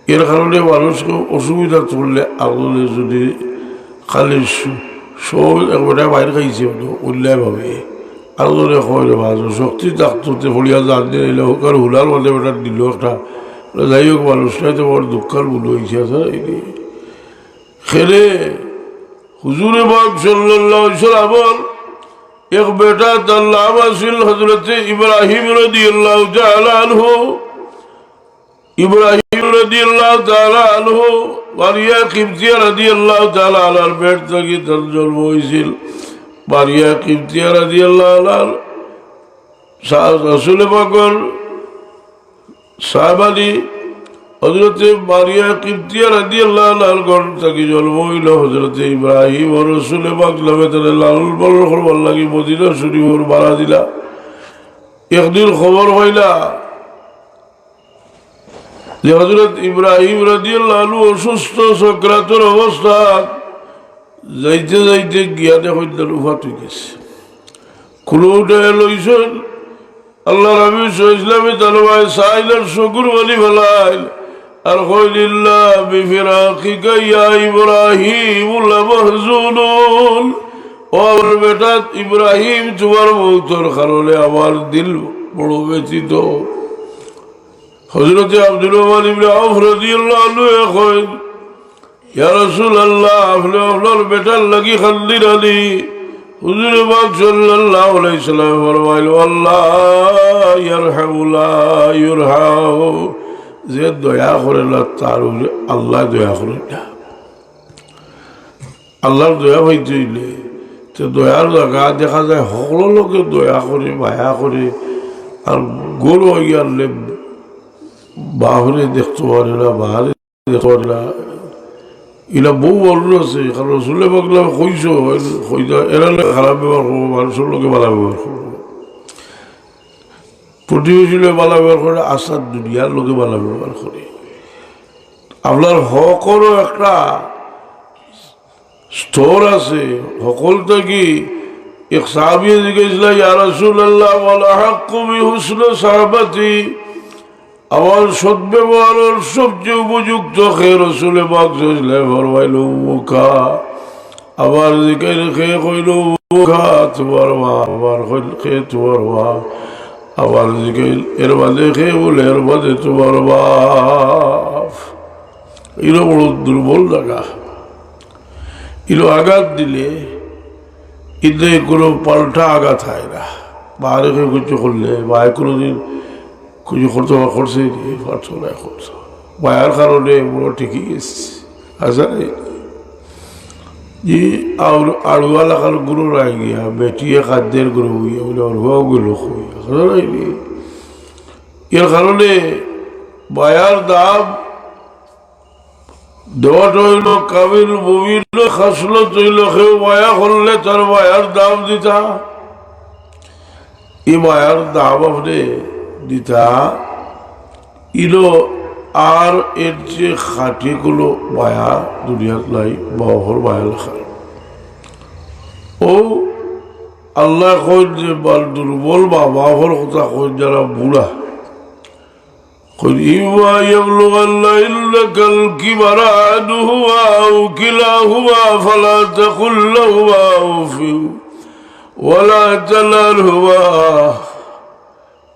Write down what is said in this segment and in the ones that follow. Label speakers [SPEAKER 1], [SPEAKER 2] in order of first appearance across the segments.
[SPEAKER 1] এর কারণে মানুষকে অসুবিধা করলে আগুনে যদি খালি সব একবারে বাইরে খাইছে উল্লায় ভাবে আগুনে হয় ভালো শক্তি থাকতো হলিয়া জানতে এলে হোক আর হুলার মধ্যে ওটা দিল একটা যাই হোক মানুষটাই তো বড় দুঃখের মূল হয়েছে খেলে হুজুরে বাগ সাল্লাল্লাহু আলাইহি ওয়াসাল্লাম এক বেটা তার নাম আছিল হযরত ইব্রাহিম রাদিয়াল্লাহু তাআলা আনহু ইব্রাহিম রাদিয়াল্লাহু তাআলা আনহু মারিয়া কিবতিয়া রাদিয়াল্লাহু তাআলা আনহার পেট থেকে তার জন্ম হয়েছিল মারিয়া কিবতিয়া রাদিয়াল্লাহু আনহা রাসূল পাকের সাহাবানী হযরত মারিয়া কিবতিয়া রাদিয়াল্লাহু আনহার ঘর থেকে জন্ম হইল হযরত ইব্রাহিম ও রাসূল পাক নামে তার লালন পালন করবার লাগি মদিনা শরীফের বাড়া দিলা একদিন খবর হইলা যে হযরত ইব্রাহিম রাদিয়াল্লাহু আনহু অসুস্থ সক্রাতুর অবস্থা যাইতে যাইতে গিয়া দেখেন উফাত হয়ে গেছে খুলে উঠে লইছেন আল্লাহ নবী সাল্লাল্লাহু আলাইহি ওয়াসাল্লাম সাইলের শুকর বলি ফেলাইল আর কইলিল্লাহ বিফিরাকিকা ইয়া ইব্রাহিম লামাহজুনুন ও বেটা ইব্রাহিম তোমার মওতের কারণে আমার দিল বড় ব্যথিত হযরত আব্দুর রহমান ইবনে আওফ রাদিয়াল্লাহু আনহু কইলেন ইয়া রাসূলুল্লাহ আপনি আপনার বেটার লাগি খান্দির আলী হুজুর পাক সাল্লাল্লাহু আলাইহি ওয়াসাল্লাম ফরমাইল আল্লাহ ইয়ারহামু লা ইরহামু যে দয়া করে না তার আল্লাহ দয়া করে না আল্লাহর দয়া হইলে তো দয়ার জায়গা দেখা যায় সকল লোকে দয়া করে মায়া করে আর গোল হয়ে গেলে বাহরে দেখতে পারে না বাহারে দেখতে পারে না এরা বহু বড় আছে কারণ রসুলে বাগলা কইস এরা খারাপ ব্যবহার করবো মানুষের লোকে ভালো ব্যবহার করবো প্রতিবেশী লোক ভালো ব্যবহার করে আসার দুনিয়ার লোকে ভালো ব্যবহার করে আপনার হকরও একটা স্তর আছে সকলটা কি এক সাহাবী জিজ্ঞেস ইয়া রাসূলুল্লাহ ওয়াল হাক্কু বিহুসনি সাহাবাতি আমার সদ্ব্যবহারের সবচেয়ে উপযুক্ত খেয়ে রসুল পাক ফরমাইল মুখা আবার খেয়ে কইল মুখা তোমার মা আবার খেয়ে তোমার মা আবার এর বাদে খেয়ে বলে এর বাদে তোমার বাপ এর বড় দুর্বল জায়গা এর আঘাত দিলে এতে কোনো পাল্টা আঘাত হয় না বাইরে কিছু করলে বা কোনোদিন কিছু করতে করছে পারছো না করছো মায়ার কারণে বড় ঠিকই গেছে আচ্ছা যে আড়ুয়া লাগার গুরু রায় গিয়া বেটিয়ে খাদ্যের গুরু হইয়া বলে অড়ুয়াও গুলো এর কারণে মায়ার দাম দেওয়াটা হইল কাবির বমির খাসলো তৈল কেউ মায়া করলে তার মায়ার দাম দিতা এই মায়ার দাম আপনি দিতা ইলো আর এর যে খাটিগুলো মায়া দুনিয়াত নাই বাহর মায়া লেখা ও আল্লাহ কই যে দুর্বল বা বাহর কথা কই যারা বুড়া قل إما يبلغن عندك الكبر أحدهما أو كلاهما فلا تقل لهما أوف ولا تنهرهما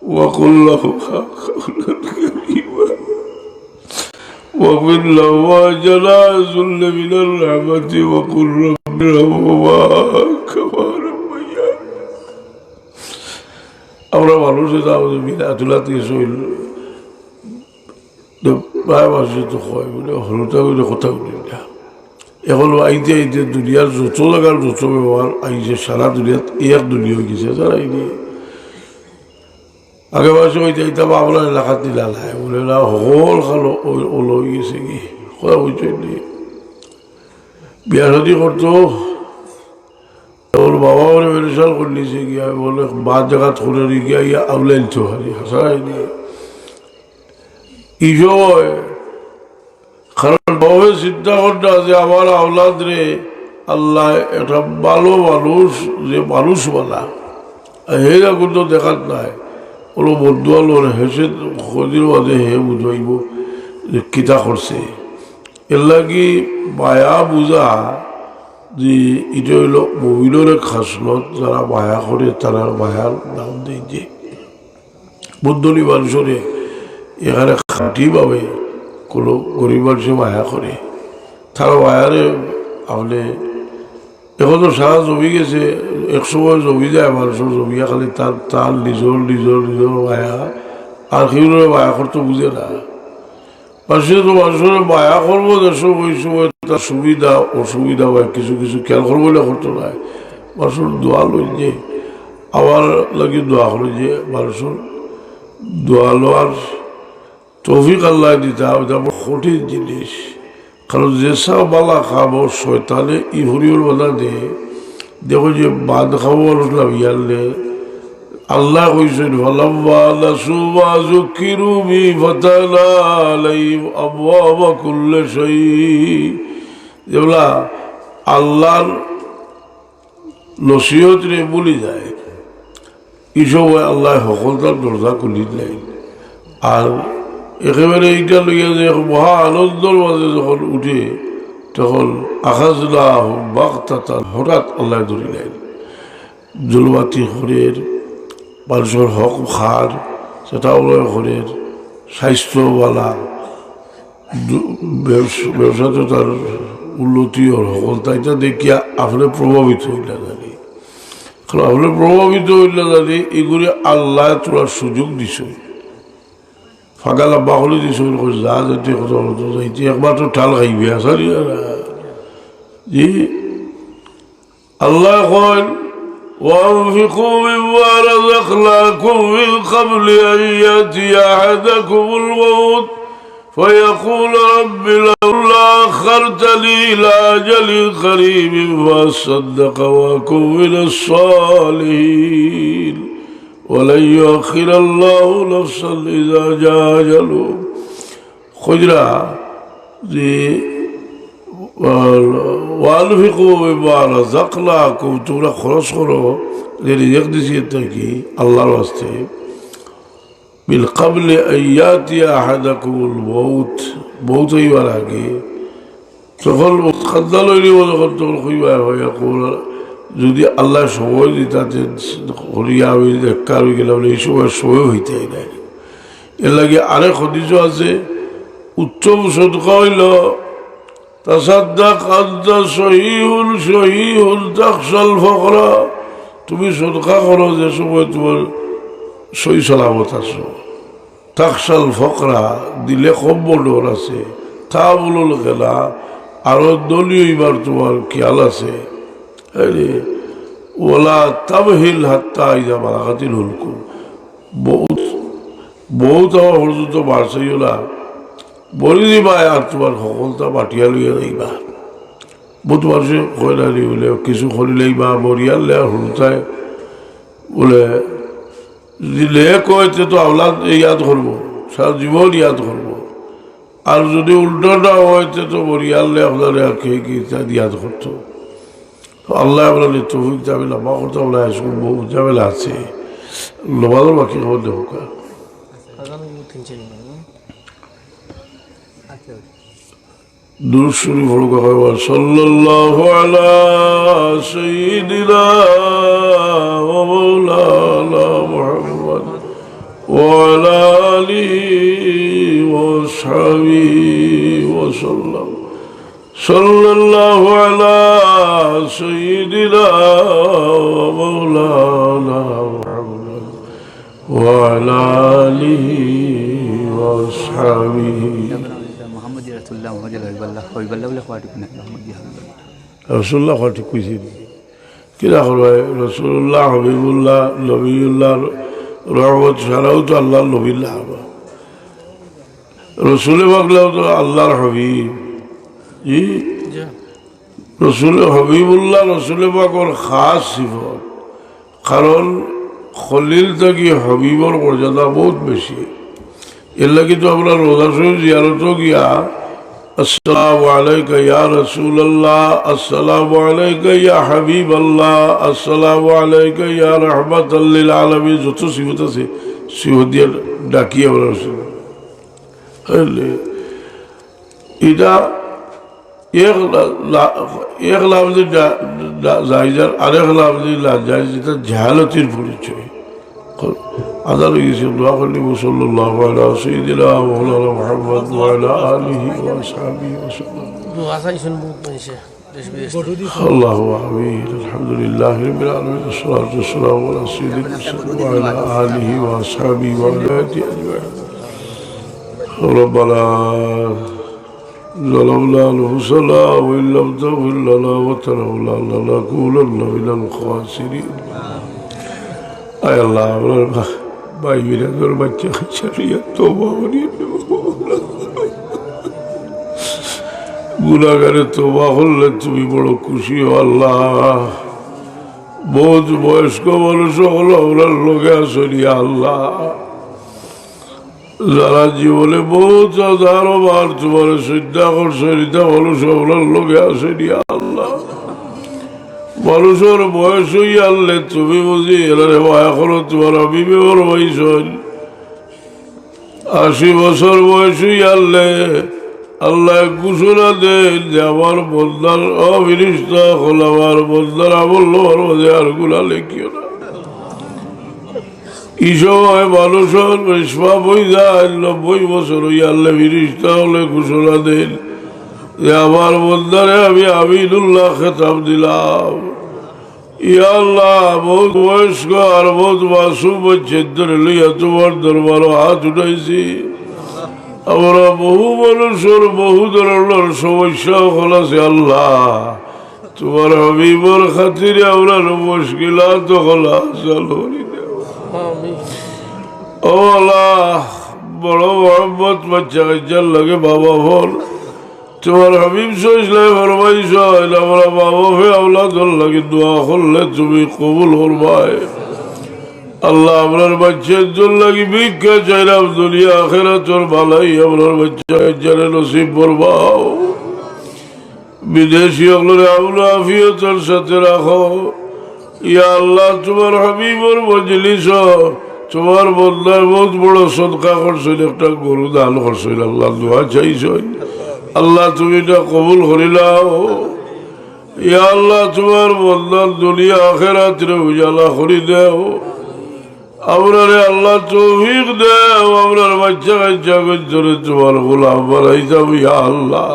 [SPEAKER 1] وقل لهما قولا كريما واخفض لهما جناح الذل من الرحمة وقل رب ارحمهما كما ربياني আমরা মানুষের আমাদের বিরাটুলাতে শৈল প্রায় মাসে তো হয় বলে হলুদা বলে কথা বলি না এখন আইতে আইতে দুনিয়ার যত জায়গার যত ব্যবহার আইছে সারা দুনিয়াত এক দুনিয়া হয়ে গেছে যারা আইনি আগে মাসে হইতে আইতাম আপনার এলাকাত দিলা নাই বলে না হল খালো ওলো হয়ে গেছে কি কথা বুঝতে নি বিয়া শাদি করতো ওর বাবা ওরে মেরেশাল করে নিয়েছে গিয়া বলে বাদ জায়গা করে গিয়া ইয়া আউলাইল তো হারি হাসা আইনি কারণ বাবা চিন্তা করতে আছে আমার আওলাদ রে আল্লাহ একটা ভালো মানুষ যে মানুষ বলা হেরা কিন্তু দেখাত নাই ওলো বদুয়াল ওর হেসে খদির বাদে হে বুঝাইব কিতা করছে এর লাগি মায়া বুঝা যে এটা হইল মমিনের খাসলত যারা মায়া করে তারা মায়ার নাম দেয় যে বুদ্ধনি মানুষরে এখানে খাঁটি পাবে কোনো গরিব মানুষে মায়া করে তারা মায়ারে আপনি এখন তো সারা জমি গেছে এক সময় জমি যায় মানুষের জমি খালি তার তার নিজের নিজের নিজের মায়া আর সেগুলো মায়া করতে বুঝে না মানুষের তো মানুষের মায়া করবো দেশ ওই সময় তার সুবিধা অসুবিধা হয় কিছু কিছু খেয়াল করবো না করতে নাই মানুষের দোয়া লই যে আমার লাগে দোয়া হলো যে মানুষের দোয়া লওয়ার তৌফিক আল্লাহ দিতে হবে এটা কঠিন জিনিস কারণ যেসব বালা খাবো শয়তানে ই হরিওর বালা দে দেখো যে বাদ খাবো মানুষলাম ইয়ারলে আল্লাহ কইছেন ফালাম্মা নাসু মা যুকিরু বি ফাতানা আলাইহিম আবওয়াবা কুল্লি শাই যেগুলা আল্লাহর নসিহত রে বলি যায় এই সময় আল্লাহ সকলতার দরজা খুলি দেয় আর একেবারে এইটা লইয়া যে মহা আনন্দর মাঝে যখন উঠে তখন আখাজনাহ বাগতাতান হঠাৎ আল্লাহ ধরে নেন জুলমাতি হরের মানুষের হক খার সেটাও নয় হরের স্বাস্থ্যওয়ালা ব্যবসাতে তার উন্নতি ওর সকলতা এটা দেখিয়া আপনি প্রভাবিত হইলা জানি কারণ আপনি প্রভাবিত হইলা জানি এগুলি আল্লাহ তোলার সুযোগ দিছে ফাঁকা লাম্বা হলে দিছে যা যেতে কথা হতো যাইতে একমাত্র ঠাল খাইবে আসারি জি আল্লাহ কন وأنفقوا مما رزقناكم من قبل أن يأتي أحدكم الموت فيقول رب لولا أخرتني إلى أجل قريب فأصدق وأكن من الصالحين ولن يؤخر الله نفسا إذا جاء أجله خجرا وأنفقوا مما رزقناكم তোমরা খরচ করো যে রিজিক দিছি কি আল্লাহর ওয়াস্তে বিল ক্বাবলি আইয়াতি আহাদাকুমুল মাউত মউত হইবার আগে তখন খাদ্দাল হইব যখন তখন হইবা হইয়া যদি আল্লাহ সময় দিতাতেন হরিয়া আমি দেখা হয়ে গেলাম এই সময় হইতে নাই এর লাগে আরেক হদিস আছে উত্তম সদকা হইল তাসাদ্দাক আনতা সহিহুন সহিহুন তাখশাল ফকরা তুমি সদকা করো যে সময় তোমার সহি সালামত আছো তাখশাল ফকরা দিলে কম ডর আছে তা বলল গেলা আরো দলীয় এবার তোমার খেয়াল আছে ওলা তাবহিল হাত্তা ইজা বালাগাতিল হুলকুম বহুত বহুত আমার পর্যন্ত বাড়ছেই ওলা বলি দিবা আর তোমার সকলতা বাটিয়া লইয়া যাইবা বহুত মানুষে কয়লালি বলে কিছু করিলেই বা মরিয়ালে আর হুলতায় বলে যদি লে কয়েছে তো আওলাদ ইয়াদ করবো সারা জীবন ইয়াদ করবো আর যদি উল্টোটা হয়েছে তো মরিয়ালে আপনার খেয়ে কি ইয়াদ করতো আল্লাহ আপনার তৌফিক ঝামেলা মা করতে বলে বহু ঝামেলা আছে নবাদের বাকি খবর দেবো দুরূদ শরীফ পড়ো কয়বার সাল্লাল্লাহু আলা সাইয়্যিদিনা ওয়া মাওলানা মুহাম্মদ ওয়া আলা আলিহি ওয়া সাহবিহি ওয়া সাল্লাম সাল্লাল্লাহু আলা সাইয়্যিদিনা ওয়া মাওলানা মুহাম্মদ ওয়া আলা আলিহি ওয়া সাহবিহি রসুল্লাহ ঠিক কইছি কিনা করবো রসুল্লাহ হবিবুল্লাহ নবীউল্লাহ রহমত সারাও তো আল্লাহর নবীল্লাহ রসুলে বাগলাও তো আল্লাহর হবিব জি রসুলে হবিবুল্লাহ রসুলে বাগর খাস সিফত কারণ খলিল থেকে হবিবর মর্যাদা বহুত বেশি এর লাগে তো আমরা রোজা শরীফ জিয়ারত গিয়া আসসালামু আলাইকা ইয়া রাসূলুল্লাহ আসসালামু আলাইকা ইয়া হাবিবাল্লাহ আসসালামু আলাইকা ইয়া রাহমাতাল লিল আলামিন যত সিফত আছে সিফত দিয়ে ডাকি আমরা এটা এক লাফজ জায়জার আরেক লাফজ লাজাইজ, এটা জাহালতির পরিচয়। আদা হয়ে গেছে। দোয়া করলি সাল্লাল্লাহু আলা সাইয়্যিদিনা মাওলানা মুহাম্মদ ওয়া আলা আলিহি ওয়া সাহবিহি ওয়া সাল্লাম।
[SPEAKER 2] দোয়া চাইছেন বহুত মানুষে দেশ বিদেশ।
[SPEAKER 1] আল্লাহু আমিন। আলহামদুলিল্লাহি রাব্বিল আলামিন। আসসালাতু ওয়াসসালামু আলা সাইয়্যিদিল মুরসালিন ওয়া আলা আলিহি ওয়া সাহবিহি ওয়া আলিহি আজমাইন। ربنا ظلمنا أنفسنا وإن لم تغفر لنا وترحمنا لنكونن من الخاسرين। আয় আল্লাহ, আমার ভাই বিরাজর বাচ্চা কাচ্চা তওবা করিয়ে দেব। গুনাহগারে তওবা করলে তুমি বড় খুশি হও আল্লাহ। বহুত বয়স্ক মানুষ হলো আমরা লোকে আসনি আল্লাহ, যারা জীবনে বহুত হাজারো বার তোমার শ্রদ্ধা করছে মানুষ আপনার লোকে আসেনি আল্লাহ। মানুষের বয়স হই আনলে তুমি বুঝি এলারে মায়া করো। তোমার বিবেকর বয়স 80 বছর বয়স হই আনলে আল্লাহ ঘোষণা দেন যে আমার বন্দার অবিনিষ্টা হল, আমার বন্দার আমল লোহার মধ্যে আর গুলা লেখিও না। এই সময় মানুষের রেশমা বই যায় 90 বছর হই আনলে বিনিষ্টা হলে ঘোষণা দেন যে আমার বন্দারে আমি আমিনুল্লাহ খেতাব দিলাম। ইয়া আল্লাহ, বহুত বয়স্ক আর বহুত মাসুম বাচ্চাদের লইয়া তোমার দরবারও হাত উঠাইছি। আমরা বহু মানুষের বহু ধরনের সমস্যা হলাছে আল্লাহ, তোমার হাবিবর খাতিরে আমরা মুশকিলাত হলা চালু ও আল্লাহ। বড় মোহাম্মত বাচ্চা কাচ্চার লাগে বাবা ভর তোমার হাবিব সইসলাই ফরমাইছ, আমরা বাবা ফে আওলাদর লাগে দোয়া করলে তুমি কবুল করবাই আল্লাহ। আপনার বাচ্চার লাগি ভিক্ষা চাইলাম, দুনিয়া আখিরাতের ভালাই আপনার বাচ্চা কাচ্চারে নসিব করবাও। বিদেশি হলে আউলা আফিয়তের সাথে রাখো ইয়া আল্লাহ। তোমার হাবিবর মজলিস তোমার বন্দার বহুত বড় সদকা করছেন, একটা গরু দান করছেন আল্লাহ, দোয়া চাইছেন আল্লাহ, তুমি এটা কবুল করিলাও ইয়া আল্লাহ। তোমার বন্দার দুনিয়া আখিরাতের উজালা করি দেও আমরারে আল্লাহ, তৌফিক দেও। আমরার বাচ্চা কাচ্চা করে তোমার গোলাম বানাইতাম ইয়া আল্লাহ।